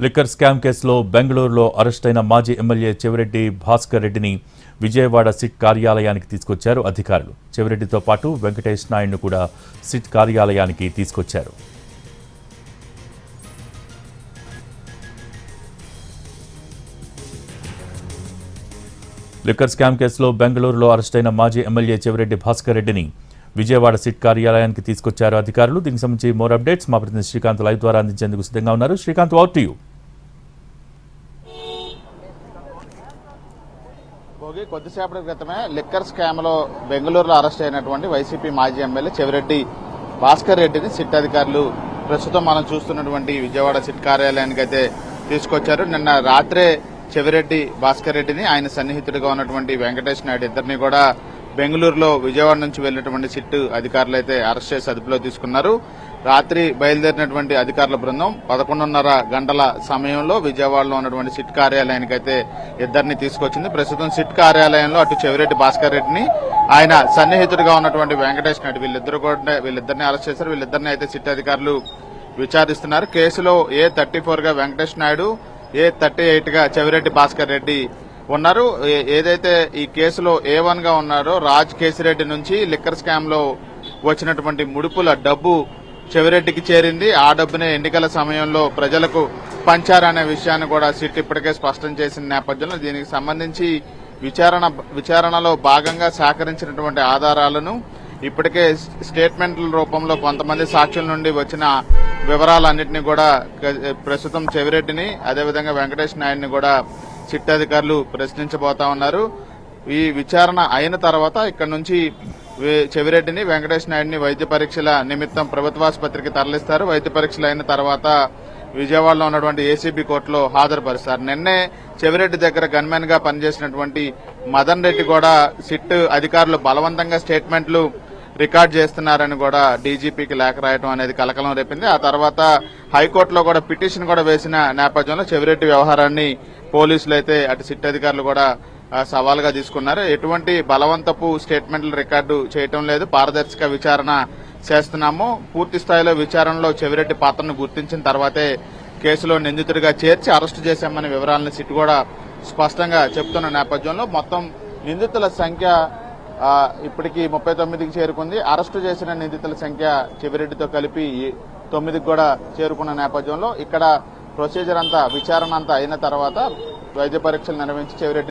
Liquor scam కేసులో బెంగళూరులో అరెస్టైన మాజీ ఎమ్మెల్యే చెవిరెడ్డి భాస్కర్ రెడ్డిని విజయవాడ సిట్ కార్యాలయానికి తీసుకొచ్చారు అధికారులు. చెవిరెడ్డితో పాటు వెంకటేష్ నాయుడును కూడా సిట్ కార్యాలయానికి తీసుకొచ్చారు. లిక్కర్ స్కామ్ కేసులో బెంగళూరులో అరెస్టైన మాజీ ఎమ్మెల్యే చెవిరెడ్డి భాస్కర్ రెడ్డిని విజయవాడ సిట్ కార్యాలయానికి తీసుకొచ్చారు అధికారులు. దీనికి సంబంధించి మోర్ అప్డేట్స్ మా ప్రతినిధి శ్రీకాంత్ లైవ్ ద్వారా అందించేందుకు సిద్ధంగా ఉన్నారు. Srikanth, over to you. కొద్దిసేపటి క్రితమే లిక్కర్ స్కామ్ లో బెంగళూరులో అరెస్ట్ అయినటువంటి వైసీపీ మాజీ ఎమ్మెల్యే చెవిరెడ్డి భాస్కర్ రెడ్డిని సిట్ అధికారులు ప్రస్తుతం మనం చూస్తున్నటువంటి విజయవాడ సిట్ కార్యాలయానికి అయితే తీసుకొచ్చారు. నిన్న రాత్రే చెవిరెడ్డి భాస్కర్ రెడ్డిని ఆయన సన్నిహితుడిగా ఉన్నటువంటి వెంకటేష్ నాయుడు ఇద్దరిని కూడా బెంగళూరులో విజయవాడ నుంచి వెళ్లినటువంటి సిట్ అధికారులు అయితే అరెస్ట్ చేసి అదుపులో తీసుకున్నారు. రాత్రి బయలుదేరినటువంటి అధికారుల బృందం 11:30 గంటల సమయంలో విజయవాడలో ఉన్నటువంటి సిట్ కార్యాలయానికి అయితే ఇద్దరిని తీసుకొచ్చింది. ప్రస్తుతం సిట్ కార్యాలయంలో అటు చెవిరెడ్డి భాస్కర్ రెడ్డిని ఆయన సన్నిహితుడిగా ఉన్నటువంటి వెంకటేష్ నాయుడు వీళ్ళిద్దరిని అరెస్ట్ చేశారు. వీళ్ళిద్దరిని అయితే సిట్ అధికారులు విచారిస్తున్నారు. కేసులో A34 గా వెంకటేష్ నాయుడు, A38 గా చెవిరెడ్డి భాస్కర్ రెడ్డి ఉన్నారు. ఏదైతే ఈ కేసులో A1 గా ఉన్నారో రాజ్ కేసిరెడ్డి నుంచి లిక్కర్ స్కామ్ లో వచ్చినటువంటి ముడుపుల డబ్బు చెవిరెడ్డికి చేరింది. ఆ డబ్బునే ఎన్నికల సమయంలో ప్రజలకు పంచారనే విషయాన్ని కూడా సిట్ ఇప్పటికే స్పష్టం చేసిన నేపథ్యంలో దీనికి సంబంధించి విచారణలో భాగంగా సేకరించినటువంటి ఆధారాలను ఇప్పటికే స్టేట్మెంట్ల రూపంలో కొంతమంది సాక్షుల నుండి వచ్చిన వివరాలన్నింటినీ కూడా ప్రస్తుతం చెవిరెడ్డిని అదేవిధంగా వెంకటేష్ నాయుడిని కూడా సిట్ అధికారులు ప్రశ్నించబోతా ఉన్నారు. ఈ విచారణ అయిన తర్వాత ఇక్కడ నుంచి చెవిరెడ్డిని వెంకటేష్ నాయుడిని వైద్య పరీక్షల నిమిత్తం ప్రభుత్వాసుపత్రికి తరలిస్తారు. వైద్య పరీక్షలు అయిన తర్వాత విజయవాడలో ఉన్నటువంటి ఏసీబీ కోర్టులో హాజరుపరుస్తారు. నిన్నే చెవిరెడ్డి దగ్గర గన్మెన్ గా పనిచేసినటువంటి మదన్ రెడ్డి కూడా సిట్ అధికారులు బలవంతంగా స్టేట్మెంట్లు రికార్డ్ చేస్తున్నారని కూడా డీజీపీకి లేఖ రాయడం అనేది కలకలం రేపింది. ఆ తర్వాత హైకోర్టులో కూడా పిటిషన్ కూడా వేసిన నేపథ్యంలో చెవిరెడ్డి వ్యవహారాన్ని పోలీసులు అయితే అటు సిట్ అధికారులు కూడా సవాల్గా తీసుకున్నారు. ఎటువంటి బలవంతపు స్టేట్మెంట్లు రికార్డు చేయటం లేదు, పారదర్శక విచారణ చేస్తున్నాము. పూర్తి స్థాయిలో విచారణలో చెవిరెడ్డి పాత్రను గుర్తించిన తర్వాతే కేసులో నిందితుడిగా చేర్చి అరెస్టు చేశామనే వివరాలను సిట్ కూడా స్పష్టంగా చెబుతున్న నేపథ్యంలో మొత్తం నిందితుల సంఖ్య ఇప్పటికీ 39కి చేరుకుంది. అరెస్టు చేసిన నిందితుల సంఖ్య చెవిరెడ్డితో కలిపి 9కి కూడా చేరుకున్న నేపథ్యంలో ఇక్కడ ప్రొసీజర్ అంతా విచారణ అంతా అయిన తర్వాత వైద్య పరీక్షలు నిర్వహించి చెవిరెడ్డి